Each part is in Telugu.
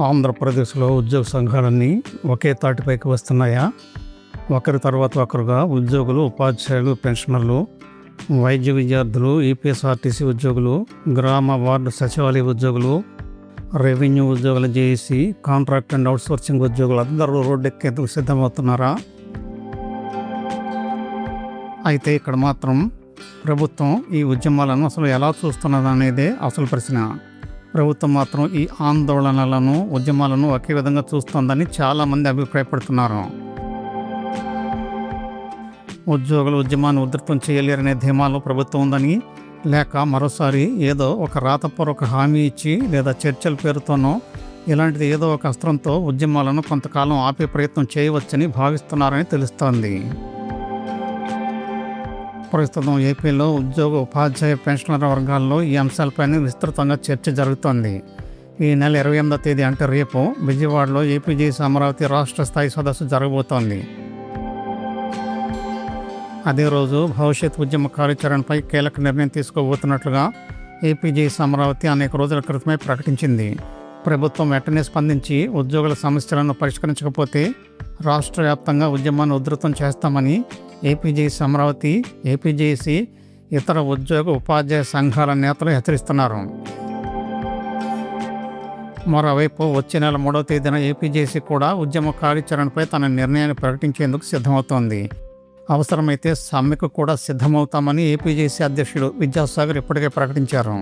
ఆంధ్రప్రదేశ్లో ఉద్యోగ సంఘాలన్నీ ఒకే తాటిపైకి వస్తున్నాయా? ఒకరి తర్వాత ఒకరుగా ఉద్యోగులు, ఉపాధ్యాయులు, పెన్షనర్లు, వైద్య విద్యార్థులు, ఈపీఎస్ఆర్టీసీ ఉద్యోగులు, గ్రామ వార్డు సచివాలయ ఉద్యోగులు, రెవెన్యూ ఉద్యోగుల జేఏసీ, కాంట్రాక్ట్ అండ్ అవుట్సోర్సింగ్ ఉద్యోగులు అందరూ రోడ్డెక్కేందుకు సిద్ధమవుతున్నారా? అయితే ఇక్కడ మాత్రం ప్రభుత్వం ఈ ఉద్యమాలను అసలు ఎలా చూస్తున్నదనేదే అసలు ప్రశ్న. ప్రభుత్వం మాత్రం ఈ ఆందోళనలను, ఉద్యమాలను ఒకే విధంగా చూస్తోందని చాలామంది అభిప్రాయపడుతున్నారు. ఉద్యోగులు ఉద్యమాన్ని ఉధృతం చేయలేరనే ధీమాలో ప్రభుత్వం ఉందని, లేక మరోసారి ఏదో ఒక రాతపూర్వక హామీ ఇచ్చి లేదా చర్చల పేరుతోనో ఇలాంటిది ఏదో ఒక అస్త్రంతో ఉద్యమాలను కొంతకాలం ఆపే ప్రయత్నం చేయవచ్చని భావిస్తున్నారని తెలుస్తోంది. ప్రస్తుతం ఏపీలో ఉద్యోగ, ఉపాధ్యాయ, పెన్షనర్ వర్గాల్లో ఈ అంశాలపైన విస్తృతంగా చర్చ జరుగుతోంది. ఈ నెల 28వ తేదీ అంటే రేపు విజయవాడలో ఏపీజేఏసీ అమరావతి రాష్ట్ర స్థాయి సదస్సు జరగబోతోంది. అదే రోజు భవిష్యత్ ఉద్యమ కార్యాచరణపై కీలక నిర్ణయం తీసుకోబోతున్నట్లుగా ఏపీజేఏసీ అమరావతి అనేక రోజుల క్రితమే ప్రకటించింది. ప్రభుత్వం వెంటనే స్పందించి ఉద్యోగుల సమస్యలను పరిష్కరించకపోతే రాష్ట్ర వ్యాప్తంగా ఉద్యమాన్ని ఉధృతం చేస్తామని ఏపీజేఏసీ అమరావతి, ఏపీజేఏసీ, ఇతర ఉద్యోగ, ఉపాధ్యాయ సంఘాల నేతలు హెచ్చరిస్తున్నారు. మరోవైపు వచ్చే నెల 3వ తేదీన ఏపీజేఏసీ కూడా ఉద్యమ కార్యాచరణపై తన నిర్ణయాన్ని ప్రకటించేందుకు సిద్ధమవుతోంది. అవసరమైతే సమ్మెకు కూడా సిద్ధమవుతామని ఏపీజేఏసీ అధ్యక్షుడు విద్యాసాగర్ ఇప్పటికే ప్రకటించారు.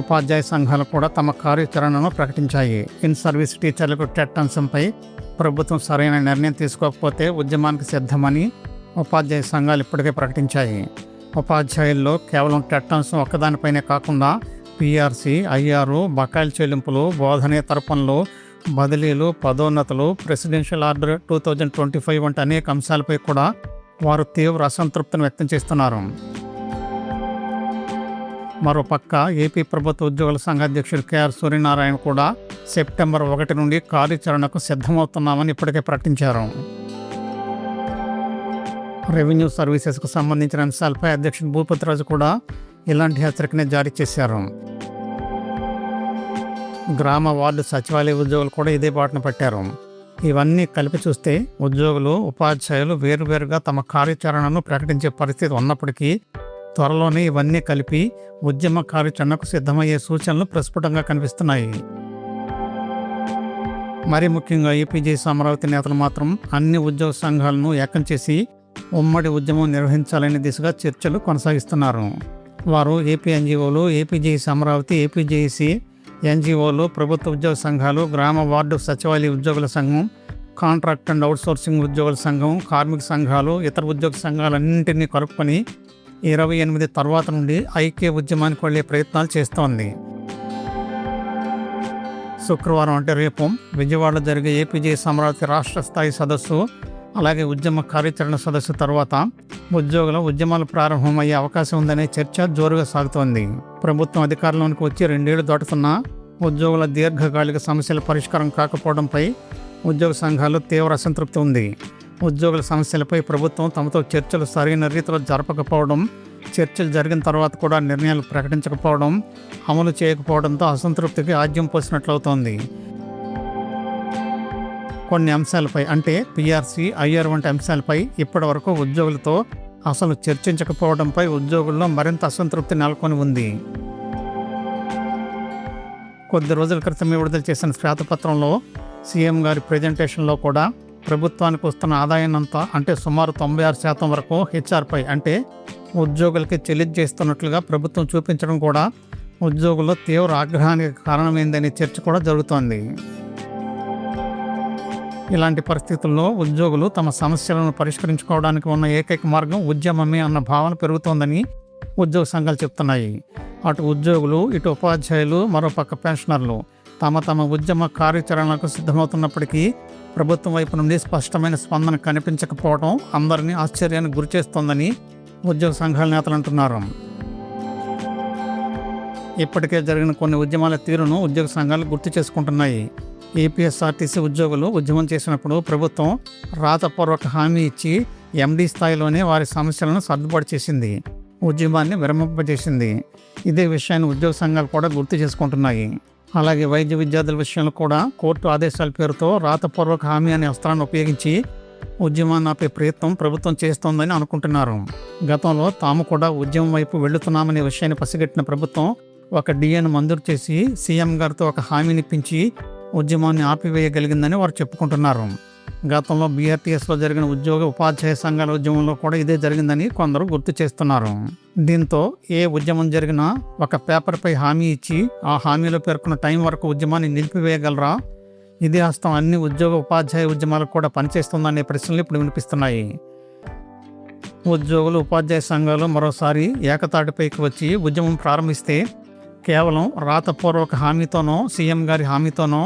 ఉపాధ్యాయ సంఘాలు కూడా తమ కార్యాచరణను ప్రకటించాయి. ఇన్ సర్వీస్ టీచర్లకు టెట్ అంశంపై ప్రభుత్వం సరైన నిర్ణయం తీసుకోకపోతే ఉద్యమానికి సిద్ధమని ఉపాధ్యాయ సంఘాలు ఇప్పటికే ప్రకటించాయి. ఉపాధ్యాయుల్లో కేవలం టెట్ అంశం ఒక్కదానిపైనే కాకుండా పీఆర్సీ, ఐఆర్, బకాయిల చెల్లింపులు, బోధనేతర పనులు, బదిలీలు, పదోన్నతులు, ప్రెసిడెన్షియల్ ఆర్డర్ 2025 వంటి అనేక అంశాలపై కూడా వారు తీవ్ర అసంతృప్తిని వ్యక్తం చేస్తున్నారు. మరోపక్క ఏపీ ప్రభుత్వ ఉద్యోగుల సంఘ అధ్యక్షుడు కేఆర్ సూర్యనారాయణ కూడా సెప్టెంబర్ 1 నుండి కార్యాచరణకు సిద్ధమవుతున్నామని ఇప్పటికే ప్రకటించారు. రెవెన్యూ సర్వీసెస్కు సంబంధించిన అంశాలపై అధ్యక్షుడు భూపతిరాజు కూడా ఇలాంటి హెచ్చరికనే జారీ చేశారు. గ్రామ వార్డు సచివాలయ ఉద్యోగులు కూడా ఇదే బాటన పట్టారు. ఇవన్నీ కలిపి చూస్తే ఉద్యోగులు, ఉపాధ్యాయులు వేరువేరుగా తమ కార్యాచరణను ప్రకటించే పరిస్థితి ఉన్నప్పటికీ త్వరలోనే ఇవన్నీ కలిపి ఉద్యమ కార్యాచరణకు సిద్ధమయ్యే సూచనలు ప్రస్ఫుటంగా కనిపిస్తున్నాయి. మరి ముఖ్యంగా ఏపీజేఏసీ అమరావతి నేతలు మాత్రం అన్ని ఉద్యోగ సంఘాలను ఏకం చేసి ఉమ్మడి ఉద్యమం నిర్వహించాలనే దిశగా చర్చలు కొనసాగిస్తున్నారు. వారు ఏపీ ఎన్జీఓలు, ఏపీజేఏసీ అమరావతి, ఏపీజేఏసీ ఎన్జీఓలు, ప్రభుత్వ ఉద్యోగ సంఘాలు, గ్రామ వార్డు సచివాలయ ఉద్యోగుల సంఘం, కాంట్రాక్ట్ అండ్ అవుట్సోర్సింగ్ ఉద్యోగుల సంఘం, కార్మిక సంఘాలు, ఇతర ఉద్యోగ సంఘాలన్నింటినీ కలుపుకొని 28 తర్వాత నుండి ఐక్య ఉద్యమానికి వెళ్లే ప్రయత్నాలు చేస్తోంది. శుక్రవారం అంటే రేపు విజయవాడలో జరిగే ఏపీజేఏసీ అమరావతి రాష్ట్ర స్థాయి సదస్సు, అలాగే ఉద్యమ కార్యాచరణ సదస్సు తర్వాత ఉద్యోగుల ఉద్యమాలు ప్రారంభమయ్యే అవకాశం ఉందనే చర్చ జోరుగా సాగుతోంది. ప్రభుత్వం అధికారంలోనికి వచ్చి 2 ఏళ్లు దాటుతున్నా ఉద్యోగుల దీర్ఘకాలిక సమస్యల పరిష్కారం కాకపోవడంపై ఉద్యోగ సంఘాలు తీవ్ర అసంతృప్తి ఉంది. ఉద్యోగుల సమస్యలపై ప్రభుత్వం తమతో చర్చలు సరైన రీతిలో జరపకపోవడం, చర్చలు జరిగిన తర్వాత కూడా నిర్ణయాలు ప్రకటించకపోవడం, అమలు చేయకపోవడంతో అసంతృప్తికి ఆజ్యం పోసినట్లవుతోంది. కొన్ని అంశాలపై అంటే పీఆర్సీ, ఐఆర్ వంటి అంశాలపై ఇప్పటి వరకు ఉద్యోగులతో అసలు చర్చించకపోవడంపై ఉద్యోగుల్లో మరింత అసంతృప్తి నెలకొని ఉంది. కొద్ది రోజుల క్రితమే విడుదల చేసిన శ్వేతపత్రంలో సీఎం గారి ప్రజెంటేషన్లో కూడా ప్రభుత్వానికి వస్తున్న ఆదాయాన్నంతా అంటే సుమారు 96% వరకు హెచ్ఆర్పై అంటే ఉద్యోగులకి చెల్లించేస్తున్నట్లుగా ప్రభుత్వం చూపించడం కూడా ఉద్యోగుల్లో తీవ్ర ఆగ్రహానికి కారణమైందనే చర్చ కూడా జరుగుతోంది. ఇలాంటి పరిస్థితుల్లో ఉద్యోగులు తమ సమస్యలను పరిష్కరించుకోవడానికి ఉన్న ఏకైక మార్గం ఉద్యమమే అన్న భావన పెరుగుతోందని ఉద్యోగ సంఘాలు చెప్తున్నాయి. అటు ఉద్యోగులు, ఇటు ఉపాధ్యాయులు, మరోపక్క పెన్షనర్లు తమ తమ ఉద్యమ కార్యాచరణకు సిద్ధమవుతున్నప్పటికీ ప్రభుత్వం వైపు నుండి స్పష్టమైన స్పందన కనిపించకపోవడం అందరినీ ఆశ్చర్యానికి గురిచేస్తోందని ఉద్యోగ సంఘాల నేతలు అంటున్నారు. ఇప్పటికే జరిగిన కొన్ని ఉద్యమాల తీరును ఉద్యోగ సంఘాలు గుర్తు చేసుకుంటున్నాయి. ఏపీఎస్ఆర్టీసీ ఉద్యోగులు ఉద్యమం చేసినప్పుడు ప్రభుత్వం రాతపూర్వక హామీ ఇచ్చి ఎండీ స్థాయిలోనే వారి సమస్యలను సర్దుబాటు చేసింది. ఉద్యమాన్ని విరమింపజేసింది. ఇదే విషయాన్ని ఉద్యోగ సంఘాలు కూడా గుర్తు చేసుకుంటున్నాయి. అలాగే వైద్య విద్యార్థుల విషయంలో కూడా కోర్టు ఆదేశాల పేరుతో రాతపూర్వక హామీ అనే అస్త్రాన్ని ఉపయోగించి ఉద్యమాన్ని ఆపే ప్రయత్నం ప్రభుత్వం చేస్తోందని అనుకుంటున్నారు. గతంలో తాము కూడా ఉద్యమం వైపు వెళుతున్నామనే విషయాన్ని పసిగట్టిన ప్రభుత్వం ఒక డిఏను మంజూరు చేసి సీఎం గారితో ఒక హామీనిప్పించి ఉద్యమాన్ని ఆపివేయగలిగిందని వారు చెప్పుకుంటున్నారు. గతంలో బీఆర్టీఎస్లో జరిగిన ఉద్యోగ ఉపాధ్యాయ సంఘాల ఉద్యమంలో కూడా ఇదే జరిగిందని కొందరు గుర్తు చేస్తున్నారు. దీంతో ఏ ఉద్యమం జరిగినా ఒక పేపర్పై హామీ ఇచ్చి ఆ హామీలో పేర్కొన్న టైం వరకు ఉద్యమాన్ని నిలిపివేయగలరా? ఇదే హస్తం అన్ని ఉద్యోగ ఉపాధ్యాయ ఉద్యమాలకు కూడా పనిచేస్తుందనే ప్రశ్నలు ఇప్పుడు వినిపిస్తున్నాయి. ఉద్యోగులు ఉపాధ్యాయ సంఘాలు మరోసారి ఏకతాటిపైకి వచ్చి ఉద్యమం ప్రారంభిస్తే కేవలం రాతపూర్వక హామీతోనో, సీఎం గారి హామీతోనో,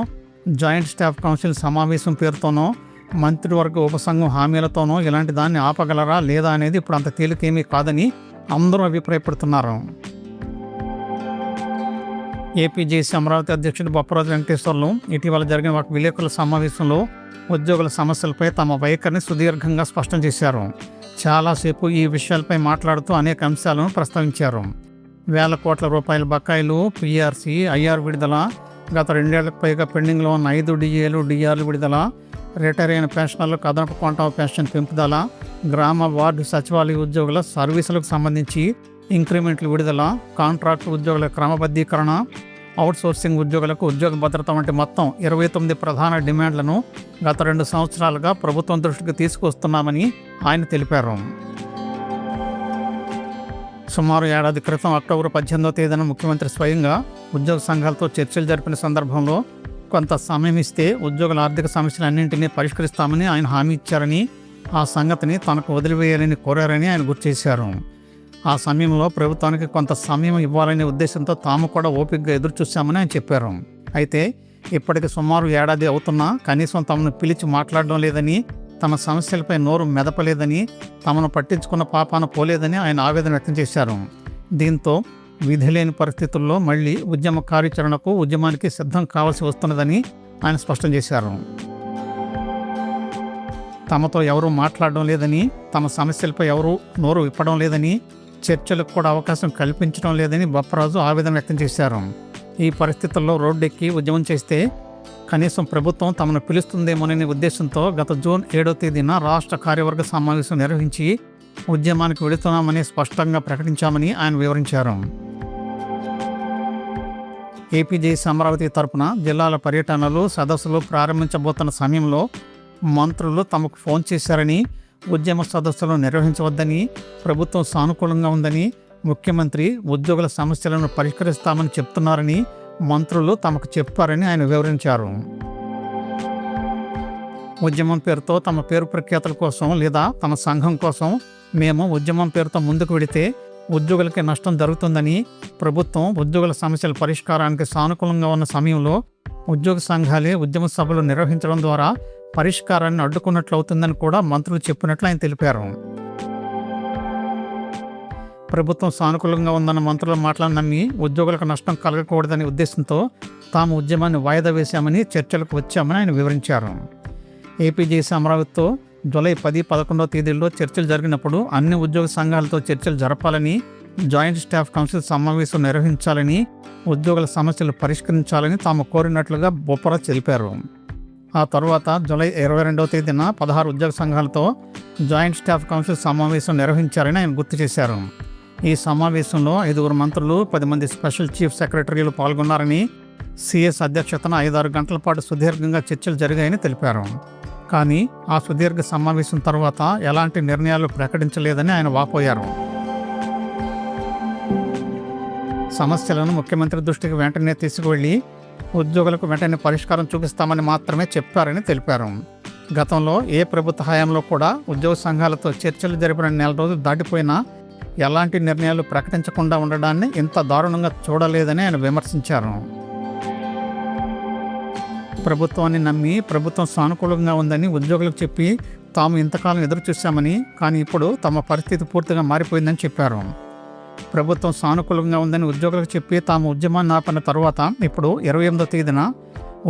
జాయింట్ స్టాఫ్ కౌన్సిల్ సమావేశం పేరుతోనో, మంత్రివర్గ ఉపసంఘం హామీలతోనో ఇలాంటి దాన్ని ఆపగలరా లేదా అనేది ఇప్పుడు అంత తేలికేమీ కాదని అందరూ అభిప్రాయపడుతున్నారు. ఏపీజేసీ అమరావతి అధ్యక్షుడు బొప్పరాజు వెంకటేశ్వర్లు ఇటీవల జరిగిన ఒక విలేకరుల సమావేశంలో ఉద్యోగుల సమస్యలపై తమ వైఖరిని సుదీర్ఘంగా స్పష్టం చేశారు. చాలాసేపు ఈ విషయాలపై మాట్లాడుతూ అనేక అంశాలను ప్రస్తావించారు. వేల కోట్ల రూపాయల బకాయిలు, పీఆర్సీ, ఐఆర్ విడుదల, గత 2 ఏళ్లకు పైగా పెండింగ్లో ఉన్న 5 డిఏలు, డిఆర్లు విడుదల, రిటైర్ అయిన పెన్షనర్లకు అదనపు క్వాంటమ్ పెన్షన్ పెంపుదల, గ్రామ వార్డు సచివాలయ ఉద్యోగుల సర్వీసులకు సంబంధించి ఇంక్రిమెంట్లు విడుదల, కాంట్రాక్టు ఉద్యోగుల క్రమబద్ధీకరణ, అవుట్సోర్సింగ్ ఉద్యోగులకు ఉద్యోగ భద్రత వంటి మొత్తం 29 ప్రధాన డిమాండ్లను గత 2 సంవత్సరాలుగా ప్రభుత్వం దృష్టికి తీసుకొస్తున్నామని ఆయన తెలిపారు. సుమారు ఏడాది క్రితం అక్టోబర్ 18వ తేదీన ముఖ్యమంత్రి స్వయంగా ఉద్యోగ సంఘాలతో చర్చలు జరిపిన సందర్భంలో కొంత సమయం ఇస్తే ఉద్యోగుల ఆర్థిక సమస్యలన్నింటినీ పరిష్కరిస్తామని ఆయన హామీ ఇచ్చారని, ఆ సంగతిని తనకు వదిలివేయాలని కోరారని ఆయన గుర్తు చేశారు. ఆ సమయంలో ప్రభుత్వానికి కొంత సమయం ఇవ్వాలనే ఉద్దేశంతో తాము కూడా ఓపికగా ఎదురు చూశామని ఆయన చెప్పారు. అయితే ఇప్పటికి సుమారు ఏడాది అవుతున్నా కనీసం తమను పిలిచి మాట్లాడడం లేదని, తమ సమస్యలపై నోరు మెదపలేదని, తమను పట్టించుకున్న పాపాన పోలేదని ఆయన ఆవేదన వ్యక్తం చేశారు. దీంతో విధి లేని పరిస్థితుల్లో మళ్లీ ఉద్యమ కార్యాచరణకు, ఉద్యమానికి సిద్ధం కావాల్సి వస్తున్నదని ఆయన స్పష్టం చేశారు. తమతో ఎవరూ మాట్లాడడం లేదని, తమ సమస్యలపై ఎవరూ నోరు విప్పడం లేదని, చర్చలకు కూడా అవకాశం కల్పించడం లేదని బొప్పరాజు ఆవేదన వ్యక్తం చేశారు. ఈ పరిస్థితుల్లో రోడ్డెక్కి ఉద్యమం చేస్తే కనీసం ప్రభుత్వం తమను పిలుస్తుందేమోననే ఉద్దేశంతో గత జూన్ 7వ తేదీన రాష్ట్ర కార్యవర్గ సమావేశం నిర్వహించి ఉద్యమానికి వెళుతున్నామని స్పష్టంగా ప్రకటించామని ఆయన వివరించారు. ఏపీజేసీ అమరావతి తరపున జిల్లాల పర్యటనలు, సదస్సులు ప్రారంభించబోతున్న సమయంలో మంత్రులు తమకు ఫోన్ చేశారని, ఉద్యమ సదస్సులు నిర్వహించవద్దని, ప్రభుత్వం సానుకూలంగా ఉందని, ముఖ్యమంత్రి ఉద్యోగుల సమస్యలను పరిష్కరిస్తామని చెప్తున్నారని మంత్రులు తమకు చెప్పారని ఆయన వివరించారు. ఉద్యమం పేరుతో తమ పేరు ప్రఖ్యాతుల కోసం లేదా తమ సంఘం కోసం మేము ఉద్యమం పేరుతో ముందుకు వెడితే ఉద్యోగులకి నష్టం జరుగుతుందని, ప్రభుత్వం ఉద్యోగుల సమస్యల పరిష్కారానికి సానుకూలంగా ఉన్న సమయంలో ఉద్యోగ సంఘాలే ఉద్యమ సభలు నిర్వహించడం ద్వారా పరిష్కారాన్ని అడ్డుకున్నట్లు అవుతుందని కూడా మంత్రులు చెప్పినట్లు ఆయన తెలిపారు. ప్రభుత్వం సానుకూలంగా ఉందన్న మంత్రుల మాటలను నమ్మి ఉద్యోగులకు నష్టం కలగకూడదనే ఉద్దేశంతో తాము ఉద్యమాన్ని వాయిదా వేశామని, చర్చలకు వచ్చామని ఆయన వివరించారు. ఏపీజేసీ అమరావతితో జూలై 10, 11వ తేదీల్లో చర్చలు జరిగినప్పుడు అన్ని ఉద్యోగ సంఘాలతో చర్చలు జరపాలని, జాయింట్ స్టాఫ్ కౌన్సిల్ సమావేశం నిర్వహించాలని, ఉద్యోగుల సమస్యలు పరిష్కరించాలని తాము కోరినట్లుగా బొప్పరాజు తెలిపారు. ఆ తర్వాత జూలై 22వ తేదీన 16 ఉద్యోగ సంఘాలతో జాయింట్ స్టాఫ్ కౌన్సిల్ సమావేశం నిర్వహించారని ఆయన గుర్తు చేశారు. ఈ సమావేశంలో 5 మంత్రులు, 10 మంది స్పెషల్ చీఫ్ సెక్రటరీలు పాల్గొన్నారని, సిఎస్ అధ్యక్షతన 5-6 గంటల పాటు సుదీర్ఘంగా చర్చలు జరిగాయని తెలిపారు. కానీ ఆ సుదీర్ఘ సమావేశం తర్వాత ఎలాంటి నిర్ణయాలు ప్రకటించలేదని ఆయన వాపోయారు. సమస్యలను ముఖ్యమంత్రి దృష్టికి వెంటనే తీసుకువెళ్లి ఉద్యోగులకు వెంటనే పరిష్కారం చూపిస్తామని మాత్రమే చెప్పారని తెలిపారు. గతంలో ఏ ప్రభుత్వ హయాంలో కూడా ఉద్యోగ సంఘాలతో చర్చలు జరిపిన నెల రోజులు దాటిపోయినా ఎలాంటి నిర్ణయాలు ప్రకటించకుండా ఉండడాన్ని ఇంత దారుణంగా చూడలేదని ఆయన విమర్శించారు. ప్రభుత్వాన్ని నమ్మి ప్రభుత్వం సానుకూలంగా ఉందని ఉద్యోగులకు చెప్పి తాము ఇంతకాలం ఎదురు చూశామని, కానీ ఇప్పుడు తమ పరిస్థితి పూర్తిగా మారిపోయిందని చెప్పారు. ప్రభుత్వం సానుకూలంగా ఉందని ఉద్యోగులకు చెప్పి తాము ఉద్యమాన్ని ఆపిన తరువాత ఇప్పుడు 28వ తేదీన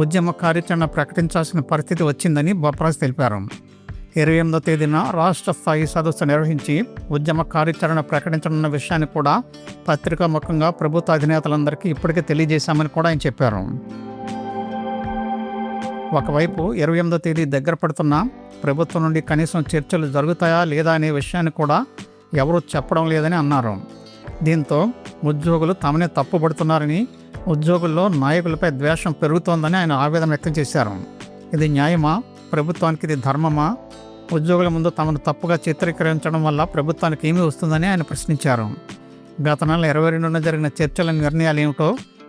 ఉద్యమ కార్యాచరణ ప్రకటించాల్సిన పరిస్థితి వచ్చిందని బొప్పరాజు తెలిపారు. 28వ తేదీన రాష్ట్ర స్థాయి సదస్సు నిర్వహించి ఉద్యమ కార్యాచరణ ప్రకటించనున్న విషయాన్ని కూడా పత్రికాముఖంగా ప్రభుత్వ అధినేతలందరికీ ఇప్పటికే తెలియజేశామని కూడా ఆయన చెప్పారు. ఒకవైపు 28వ తేదీ దగ్గర పడుతున్న ప్రభుత్వం నుండి కనీసం చర్చలు జరుగుతాయా లేదా అనే విషయాన్ని కూడా ఎవరూ చెప్పడం లేదని అన్నారు. దీంతో ఉద్యోగులు తమనే తప్పుపడుతున్నారని, ఉద్యోగుల్లో నాయకులపై ద్వేషం పెరుగుతోందని ఆయన ఆవేదన వ్యక్తం చేశారు. ఇది న్యాయమా? ప్రభుత్వానికి ఇది ధర్మమా? ఉద్యోగుల ముందు తమను తప్పుగా చిత్రీకరించడం వల్ల ప్రభుత్వానికి ఏమీ వస్తుందని ఆయన ప్రశ్నించారు. గత నెల 22న జరిగిన చర్చల నిర్ణయాలు ఏమిటో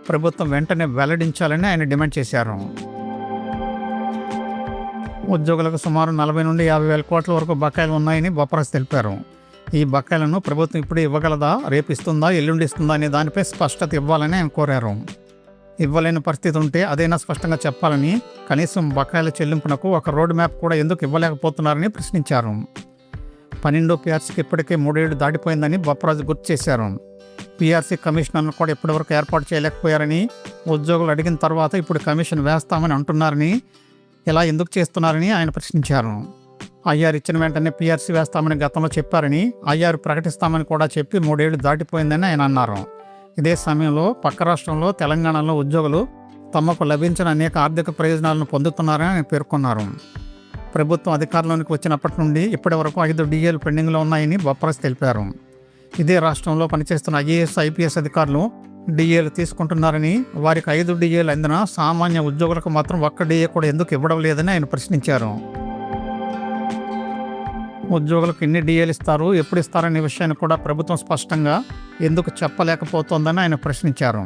ప్రభుత్వం వెంటనే వెల్లడించాలని ఆయన డిమాండ్ చేశారు. ఉద్యోగులకు సుమారు 40 నుండి 50 వేల కోట్ల వరకు బకాయిలు ఉన్నాయని బొప్పరాజు తెలిపారు. ఈ బకాయిలను ప్రభుత్వం ఇప్పుడే ఇవ్వగలదా, రేపు ఇస్తుందా, ఎల్లుండి ఇస్తుందా అనే దానిపై స్పష్టత ఇవ్వాలని ఆయన కోరారు. ఇవ్వలేని పరిస్థితి ఉంటే అదైనా స్పష్టంగా చెప్పాలని, కనీసం బకాయిల చెల్లింపునకు ఒక రోడ్ మ్యాప్ కూడా ఎందుకు ఇవ్వలేకపోతున్నారని ప్రశ్నించారు. 12 పీఆర్సీకి ఇప్పటికే 3 ఏళ్లు దాటిపోయిందని బొప్పరాజు గుర్తు చేశారు. పీఆర్సీ కమిషనర్ను కూడా ఇప్పటివరకు ఏర్పాటు చేయలేకపోయారని, ఉద్యోగులు అడిగిన తర్వాత ఇప్పుడు కమిషన్ వేస్తామని అంటున్నారని, ఇలా ఎందుకు చేస్తున్నారని ఆయన ప్రశ్నించారు. ఐఆర్ ఇచ్చిన వెంటనే పీఆర్సీ వేస్తామని గతంలో చెప్పారని, ఐఆర్ ప్రకటిస్తామని కూడా చెప్పి 3 ఏళ్లు దాటిపోయిందని ఆయన అన్నారు. ఇదే సమయంలో పక్క రాష్ట్రంలో తెలంగాణలో ఉద్యోగులు తమకు లభించిన అనేక ఆర్థిక ప్రయోజనాలను పొందుతున్నారని ఆయన పేర్కొన్నారు. ప్రభుత్వం అధికారంలోకి వచ్చినప్పటి నుండి ఇప్పటి వరకు 5 డిఏలు పెండింగ్లో ఉన్నాయని బొప్పరాజు తెలిపారు. ఇదే రాష్ట్రంలో పనిచేస్తున్న ఐఏఎస్, ఐపీఎస్ అధికారులు డిఏలు తీసుకుంటున్నారని, వారికి 5 డిఏలు అందినా సామాన్య ఉద్యోగులకు మాత్రం 1 డిఏ కూడా ఎందుకు ఇవ్వడం లేదని ఆయన ప్రశ్నించారు. ఉద్యోగులకు ఎన్ని డిఏలు ఇస్తారు, ఎప్పుడు ఇస్తారనే విషయాన్ని కూడా ప్రభుత్వం స్పష్టంగా ఎందుకు చెప్పలేకపోతోందని ఆయన ప్రశ్నించారు.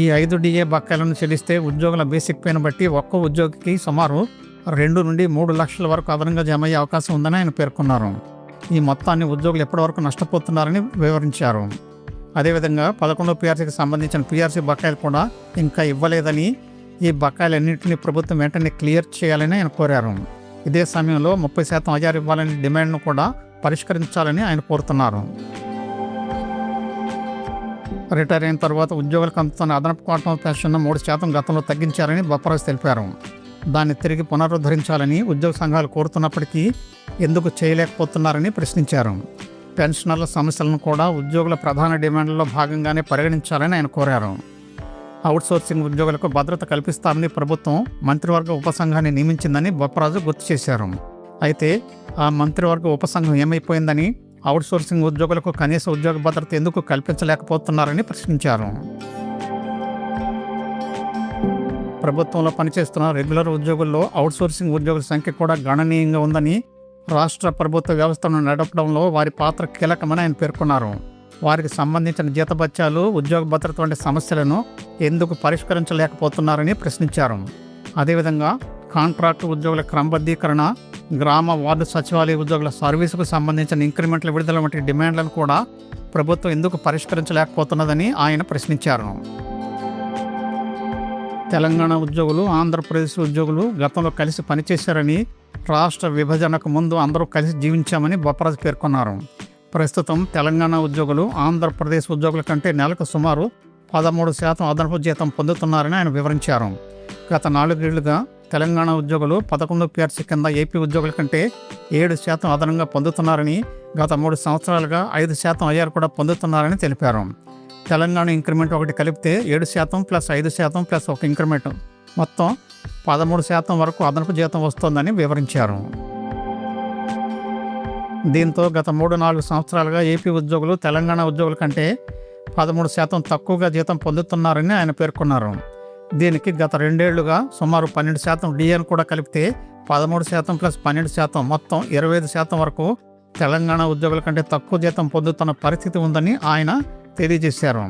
ఈ 5 డిఏ బకాయిలను చెల్లిస్తే ఉద్యోగుల బేసిక్ పేను బట్టి ఒక్క ఉద్యోగికి సుమారు 2 నుండి 3 లక్షల వరకు అదనంగా జమ అయ్యే అవకాశం ఉందని ఆయన పేర్కొన్నారు. ఈ మొత్తాన్ని ఉద్యోగులు ఎప్పటి వరకు నష్టపోతున్నారని వివరించారు. అదేవిధంగా 11వ పీఆర్సీకి సంబంధించిన పీఆర్సీ బకాయిలు కూడా ఇంకా ఇవ్వలేదని, ఈ బకాయిలన్నింటినీ ప్రభుత్వం వెంటనే క్లియర్ చేయాలని ఆయన కోరారు. ఇదే సమయంలో 30% ఐఆర్ ఇవ్వాలనే డిమాండ్ను కూడా పరిష్కరించాలని ఆయన కోరుతున్నారు. రిటైర్ అయిన తర్వాత ఉద్యోగులకు అందుతున్న అదనపు క్వార్టర్ పెన్షన్ను 3% గతంలో తగ్గించారని బొప్పరాజు తెలిపారు. దాన్ని తిరిగి పునరుద్ధరించాలని ఉద్యోగ సంఘాలు కోరుతున్నప్పటికీ ఎందుకు చేయలేకపోతున్నారని ప్రశ్నించారు. పెన్షనర్ల సమస్యలను కూడా ఉద్యోగుల ప్రధాన డిమాండ్లలో భాగంగానే పరిగణించాలని ఆయన కోరారు. అవుట్సోర్సింగ్ ఉద్యోగులకు భద్రత కల్పిస్తామని ప్రభుత్వం మంత్రివర్గ ఉపసంఘాన్ని నియమించిందని బొప్పరాజు గుర్తు చేశారు. అయితే ఆ మంత్రివర్గ ఉపసంఘం ఏమైపోయిందని, అవుట్సోర్సింగ్ ఉద్యోగులకు కనీస ఉద్యోగ భద్రత ఎందుకు కల్పించలేకపోతున్నారని ప్రశ్నించారు. ప్రభుత్వంలో పనిచేస్తున్న రెగ్యులర్ ఉద్యోగుల్లో అవుట్సోర్సింగ్ ఉద్యోగుల సంఖ్య కూడా గణనీయంగా ఉందని, రాష్ట్ర ప్రభుత్వ వ్యవస్థను నడపడంలో వారి పాత్ర కీలకమని ఆయన పేర్కొన్నారు. వారికి సంబంధించిన జీతభత్యాలు, ఉద్యోగ భద్రత వంటి సమస్యలను ఎందుకు పరిష్కరించలేకపోతున్నారని ప్రశ్నించారు. అదేవిధంగా కాంట్రాక్టు ఉద్యోగుల క్రమబద్ధీకరణ, గ్రామ వార్డు సచివాలయ ఉద్యోగుల సర్వీసుకు సంబంధించిన ఇంక్రిమెంట్ల విడుదల వంటి డిమాండ్లను కూడా ప్రభుత్వం ఎందుకు పరిష్కరించలేకపోతున్నదని ఆయన ప్రశ్నించారు. తెలంగాణ ఉద్యోగులు, ఆంధ్రప్రదేశ్ ఉద్యోగులు గతంలో కలిసి పనిచేశారని, రాష్ట్ర విభజనకు ముందు అందరూ కలిసి జీవించామని బొప్పరాజు పేర్కొన్నారు. ప్రస్తుతం తెలంగాణ ఉద్యోగులు ఆంధ్రప్రదేశ్ ఉద్యోగుల కంటే నెలకు సుమారు 13% అదనపు జీతం పొందుతున్నారని ఆయన వివరించారు. గత 4 ఏళ్లుగా తెలంగాణ ఉద్యోగులు 11 పీఆర్సీ కింద ఏపీ ఉద్యోగుల కంటే 7% అదనంగా పొందుతున్నారని, గత 3 సంవత్సరాలుగా 5% ఐఆర్ కూడా పొందుతున్నారని తెలిపారు. తెలంగాణ ఇంక్రిమెంట్ ఒకటి కలిపితే 7% ప్లస్ 5% ప్లస్ ఒక ఇంక్రిమెంట్ మొత్తం 13% వరకు అదనపు జీతం వస్తోందని వివరించారు. దీంతో గత 3-4 సంవత్సరాలుగా ఏపీ ఉద్యోగులు తెలంగాణ ఉద్యోగుల కంటే 13% తక్కువగా జీతం పొందుతున్నారని ఆయన పేర్కొన్నారు. దీనికి గత 2 ఏళ్లుగా సుమారు 12% డిఏను కూడా కలిపితే 13% ప్లస్ 12% మొత్తం 25% వరకు తెలంగాణ ఉద్యోగుల కంటే తక్కువ జీతం పొందుతున్న పరిస్థితి ఉందని ఆయన తెలియజేశారు.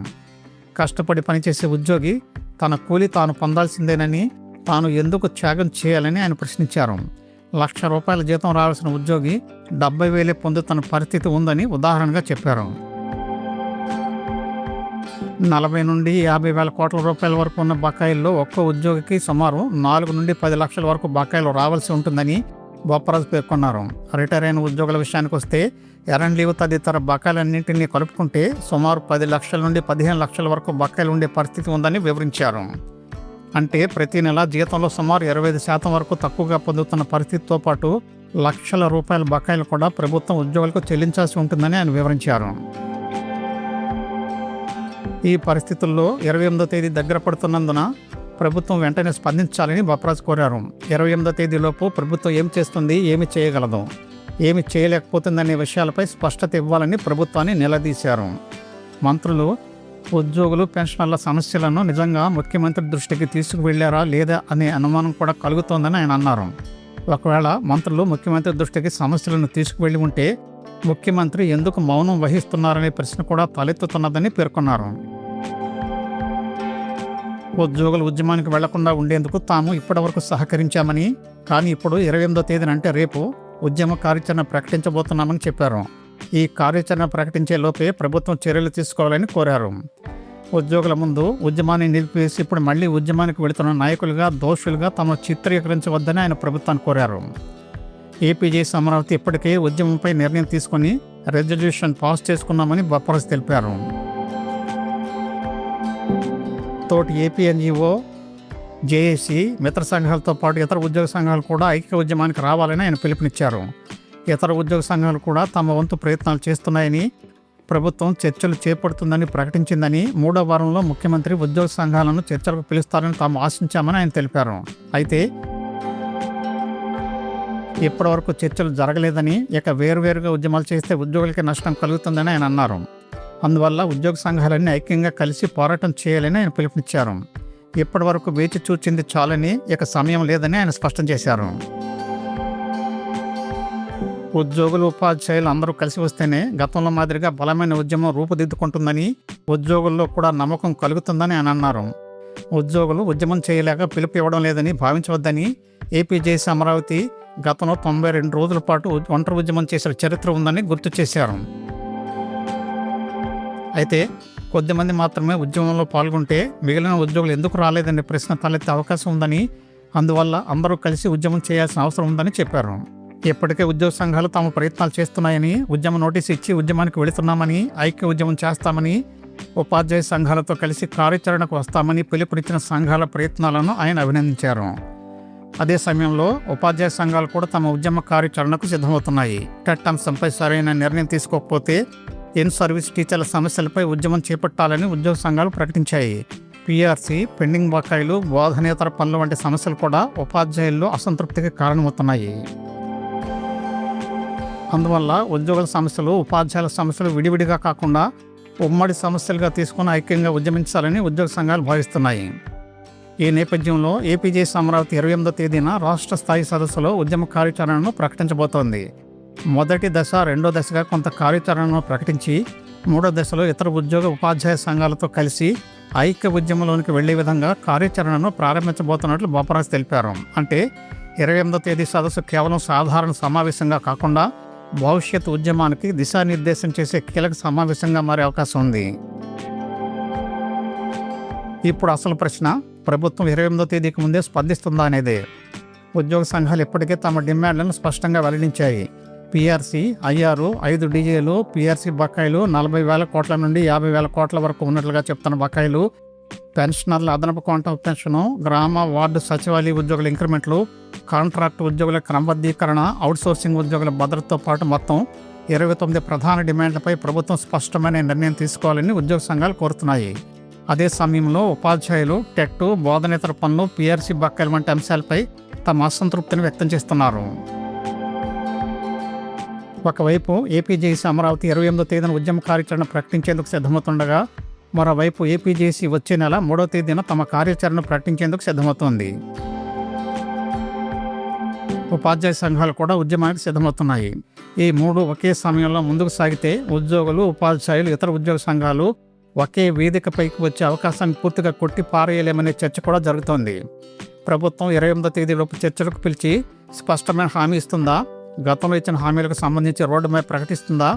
కష్టపడి పనిచేసే ఉద్యోగి తన కూలి తాను పొందాల్సిందేనని, తాను ఎందుకు త్యాగం చేయాలని ఆయన ప్రశ్నించారు. ₹1,00,000 జీతం రావాల్సిన ఉద్యోగి 70,000 పొందుతున్న పరిస్థితి ఉందని ఉదాహరణగా చెప్పారు. 40 నుండి 50 వేల కోట్ల రూపాయల వరకు ఉన్న బకాయిల్లో ఒక్కో ఉద్యోగికి సుమారు 4 నుండి 10 లక్షల వరకు బకాయిలు రావాల్సి ఉంటుందని బొప్పరాజు పేర్కొన్నారు. రిటైర్ అయిన ఉద్యోగుల విషయానికి వస్తే ఎరండ్ లీవ్ తదితర బకాయిలన్నింటినీ కలుపుకుంటే సుమారు 10 లక్షల నుండి 15 లక్షల వరకు బకాయిలు ఉండే పరిస్థితి ఉందని వివరించారు. అంటే ప్రతి నెల జీతంలో సుమారు 25% వరకు తక్కువగా పొందుతున్న పరిస్థితితో పాటు లక్షల రూపాయల బకాయిలు కూడా ప్రభుత్వం ఉద్యోగులకు చెల్లించాల్సి ఉంటుందని ఆయన వివరించారు. ఈ పరిస్థితుల్లో 28వ తేదీ దగ్గర పడుతున్నందున ప్రభుత్వం వెంటనే స్పందించాలని బొప్పరాజు కోరారు. 28వ తేదీలోపు ప్రభుత్వం ఏం చేస్తుంది, ఏమి చేయగలదు, ఏమి చేయలేకపోతుందనే విషయాలపై స్పష్టత ఇవ్వాలని ప్రభుత్వాన్ని నిలదీశారు. మంత్రులు ఉద్యోగులు పెన్షనర్ల సమస్యలను నిజంగా ముఖ్యమంత్రి దృష్టికి తీసుకువెళ్లారా లేదా అనే అనుమానం కూడా కలుగుతోందని ఆయన అన్నారు. ఒకవేళ మంత్రులు ముఖ్యమంత్రి దృష్టికి సమస్యలను తీసుకువెళ్లి ఉంటే ముఖ్యమంత్రి ఎందుకు మౌనం వహిస్తున్నారనే ప్రశ్న కూడా తలెత్తుతున్నదని పేర్కొన్నారు. ఉద్యోగులు ఉద్యమానికి వెళ్లకుండా ఉండేందుకు తాము ఇప్పటివరకు సహకరించామని, కానీ ఇప్పుడు 28వ తేదీన అంటే రేపు ఉద్యమ కార్యాచరణ ప్రకటించబోతున్నామని చెప్పారు. ఈ కార్యాచరణ ప్రకటించే లోపే ప్రభుత్వం చర్యలు తీసుకోవాలని కోరారు. ఉద్యోగుల ముందు ఉద్యమాన్ని నిలిపివేసి ఇప్పుడు మళ్లీ ఉద్యమానికి వెళుతున్న నాయకులుగా, దోషులుగా తమను చిత్రీకరించవద్దని ఆయన ప్రభుత్వాన్ని కోరారు. ఏపీజేఏసీ అమరావతి ఇప్పటికే ఉద్యమంపై నిర్ణయం తీసుకుని రెజల్యూషన్ పాస్ చేసుకున్నామని బొప్పరాజు తెలిపారు. తోటి ఏపీ ఎన్జీఓ, జేఏసీ, మిత్ర సంఘాలతో పాటు ఇతర ఉద్యోగ సంఘాలు కూడా ఐక్య ఉద్యమానికి రావాలని ఆయన పిలుపునిచ్చారు. ఇతర ఉద్యోగ సంఘాలు కూడా తమ వంతు ప్రయత్నాలు చేస్తున్నాయని, ప్రభుత్వం చర్చలు చేపడుతుందని ప్రకటించిందని, 3వ వారంలో ముఖ్యమంత్రి ఉద్యోగ సంఘాలను చర్చలకు పిలుస్తారని తాము ఆశించామని ఆయన తెలిపారు. అయితే ఇప్పటివరకు చర్చలు జరగలేదని, ఇక వేరువేరుగా ఉద్యమాలు చేస్తే ఉద్యోగులకి నష్టం కలుగుతుందని ఆయన అన్నారు. అందువల్ల ఉద్యోగ సంఘాలన్నీ ఐక్యంగా కలిసి పోరాటం చేయాలని ఆయన పిలుపునిచ్చారు. ఇప్పటి వరకు వేచి చూచింది చాలని, ఇక సమయం లేదని ఆయన స్పష్టం చేశారు. ఉద్యోగులు, ఉపాధ్యాయులు అందరూ కలిసి వస్తేనే గతంలో మాదిరిగా బలమైన ఉద్యమం రూపుదిద్దుకుంటుందని, ఉద్యోగుల్లో కూడా నమ్మకం కలుగుతుందని ఆయన అన్నారు. ఉద్యోగులు ఉద్యమం చేయలేక పిలుపు ఇవ్వడం లేదని భావించవద్దని, ఏపీజేఏసీ అమరావతి గతంలో 92 రోజుల పాటు ఒంటరి ఉద్యమం చేసిన చరిత్ర ఉందని గుర్తు చేశారు. అయితే కొద్దిమంది మాత్రమే ఉద్యమంలో పాల్గొంటే మిగిలిన ఉద్యోగులు ఎందుకు రాలేదనే ప్రశ్న తలెత్తే అవకాశం ఉందని, అందువల్ల అందరూ కలిసి ఉద్యమం చేయాల్సిన అవసరం ఉందని చెప్పారు. ఇప్పటికే ఉద్యోగ సంఘాలు తాము ప్రయత్నాలు చేస్తున్నాయని, ఉద్యమ నోటీసు ఇచ్చి ఉద్యమానికి వెళుతున్నామని, ఐక్య ఉద్యమం చేస్తామని, ఉపాధ్యాయ సంఘాలతో కలిసి కార్యాచరణకు వస్తామని పిలుపునిచ్చిన సంఘాల ప్రయత్నాలను ఆయన అభినందించారు. అదే సమయంలో ఉపాధ్యాయ సంఘాలు కూడా తమ ఉద్యమ కార్యాచరణకు సిద్ధమవుతున్నాయి. టెట్ అంశంపై సరైన నిర్ణయం తీసుకోకపోతే ఇన్ సర్వీస్ టీచర్ల సమస్యలపై ఉద్యమం చేపట్టాలని ఉద్యోగ సంఘాలు ప్రకటించాయి. పీఆర్సీ, పెండింగ్ బకాయిలు, బోధనేతర పనులు వంటి సమస్యలు కూడా ఉపాధ్యాయుల్లో అసంతృప్తికి కారణమవుతున్నాయి. అందువల్ల ఉద్యోగుల సమస్యలు, ఉపాధ్యాయుల సమస్యలు విడివిడిగా కాకుండా ఉమ్మడి సమస్యలుగా తీసుకుని ఐక్యంగా ఉద్యమించాలని ఉద్యోగ సంఘాలు భావిస్తున్నాయి. ఈ నేపథ్యంలో ఏపీజేఏసీ అమరావతి 28వ తేదీన రాష్ట్ర స్థాయి సదస్సులో ఉద్యమ కార్యాచరణను ప్రకటించబోతోంది. మొదటి దశ, రెండో దశగా కొంత కార్యాచరణను ప్రకటించి, 3వ దశలో ఇతర ఉద్యోగ, ఉపాధ్యాయ సంఘాలతో కలిసి ఐక్య ఉద్యమంలోనికి వెళ్లే విధంగా కార్యాచరణను ప్రారంభించబోతున్నట్లు బొప్పరాజు తెలిపారు. అంటే 28వ తేదీ సదస్సు కేవలం సాధారణ సమావేశంగా కాకుండా భవిష్యత్ ఉద్యమానికి దిశానిర్దేశం చేసే కీలక సమావేశంగా మారే అవకాశం ఉంది. ఇప్పుడు అసలు ప్రశ్న, ప్రభుత్వం 28వ తేదీకి ముందే స్పందిస్తుందా అనేదే. ఉద్యోగ సంఘాలు ఇప్పటికే తమ డిమాండ్లను స్పష్టంగా వెల్లడించాయి. పీఆర్సీ, ఐఆర్, 5 డీజేలు, పీఆర్సీ బకాయిలు 40,000 కోట్ల నుండి 50,000 కోట్ల వరకు ఉన్నట్లుగా చెప్తున్న బకాయిలు, పెన్షనర్ల అదనపు క్వాంటం పెన్షను, గ్రామ, వార్డు సచివాలయ ఉద్యోగుల ఇంక్రిమెంట్లు, కాంట్రాక్ట్ ఉద్యోగుల క్రమబద్ధీకరణ, అవుట్సోర్సింగ్ ఉద్యోగుల భద్రతతో పాటు మొత్తం 29 ప్రధాన డిమాండ్లపై ప్రభుత్వం స్పష్టమైన నిర్ణయం తీసుకోవాలని ఉద్యోగ సంఘాలు కోరుతున్నాయి. అదే సమయంలో ఉపాధ్యాయులు, టెట్, బోధనేతర పనులు, పీఆర్సీ బకాయిలు వంటి అంశాలపై తమ అసంతృప్తిని వ్యక్తం చేస్తున్నారు. ఒకవైపు ఏపీజేఏసీ అమరావతి 28వ తేదీన ఉద్యమ కార్యాచరణ ప్రకటించేందుకు సిద్ధమవుతుండగా, మరోవైపు ఏపీజేఏసీ వచ్చే నెల 3వ తేదీన తమ కార్యాచరణ ప్రకటించేందుకు సిద్ధమవుతోంది. ఉపాధ్యాయ సంఘాలు కూడా ఉద్యమానికి సిద్ధమవుతున్నాయి. ఈ 3 ఒకే సమయంలో ముందుకు సాగితే ఉద్యోగులు, ఉపాధ్యాయులు, ఇతర ఉద్యోగ సంఘాలు ఒకే వేదికపైకి వచ్చే అవకాశాన్ని పూర్తిగా కొట్టి పారేయలేమనే చర్చ కూడా జరుగుతోంది. ప్రభుత్వం 28వ తేదీలోపు చర్చలకు పిలిచి స్పష్టమైన హామీ ఇస్తుందా, గతంలో ఇచ్చిన హామీలకు సంబంధించి రోడ్డు మ్యాప్ ప్రకటిస్తుందా,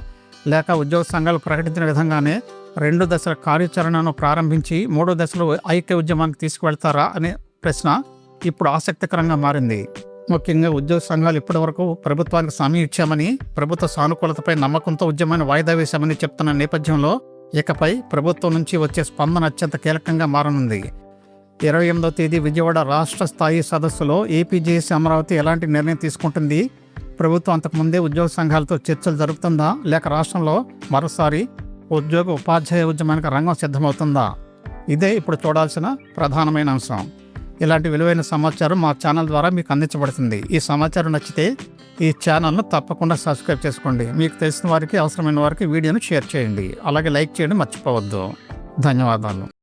లేక ఉద్యోగ సంఘాలు ప్రకటించిన విధంగానే 2 దశల కార్యాచరణను ప్రారంభించి 3వ దశలో ఐక్య ఉద్యమానికి తీసుకువెళ్తారా అనే ప్రశ్న ఇప్పుడు ఆసక్తికరంగా మారింది. ముఖ్యంగా ఉద్యోగ సంఘాలు ఇప్పటివరకు ప్రభుత్వానికి హామీ ఇచ్చామని, ప్రభుత్వ సానుకూలతపై నమ్మకంతో ఉద్యమాన్ని వాయిదా వేశామని చెప్తున్న నేపథ్యంలో ఇకపై ప్రభుత్వం నుంచి వచ్చే స్పందన అత్యంత కీలకంగా మారనుంది. 28వ తేదీ విజయవాడ రాష్ట్ర స్థాయి సదస్సులో ఏపీజేఏసీ అమరావతి ఎలాంటి నిర్ణయం తీసుకుంటుంది, ప్రభుత్వం అంతకుముందే ఉద్యోగ సంఘాలతో చర్చలు జరుపుతుందా, లేక రాష్ట్రంలో మరోసారి ఉద్యోగ ఉపాధ్యాయ ఉద్యమానికి రంగం సిద్ధమవుతుందా? ఇదే ఇప్పుడు చూడాల్సిన ప్రధానమైన అంశం. ఇలాంటి విలువైన సమాచారం మా ఛానల్ ద్వారా మీకు అందించబడుతుంది. ఈ సమాచారం నచ్చితే ఈ ఛానల్ను తప్పకుండా సబ్స్క్రైబ్ చేసుకోండి. మీకు తెలిసిన వారికి, అవసరమైన వారికి వీడియోను షేర్ చేయండి. అలాగే లైక్ చేయడం మర్చిపోవద్దు. ధన్యవాదాలు.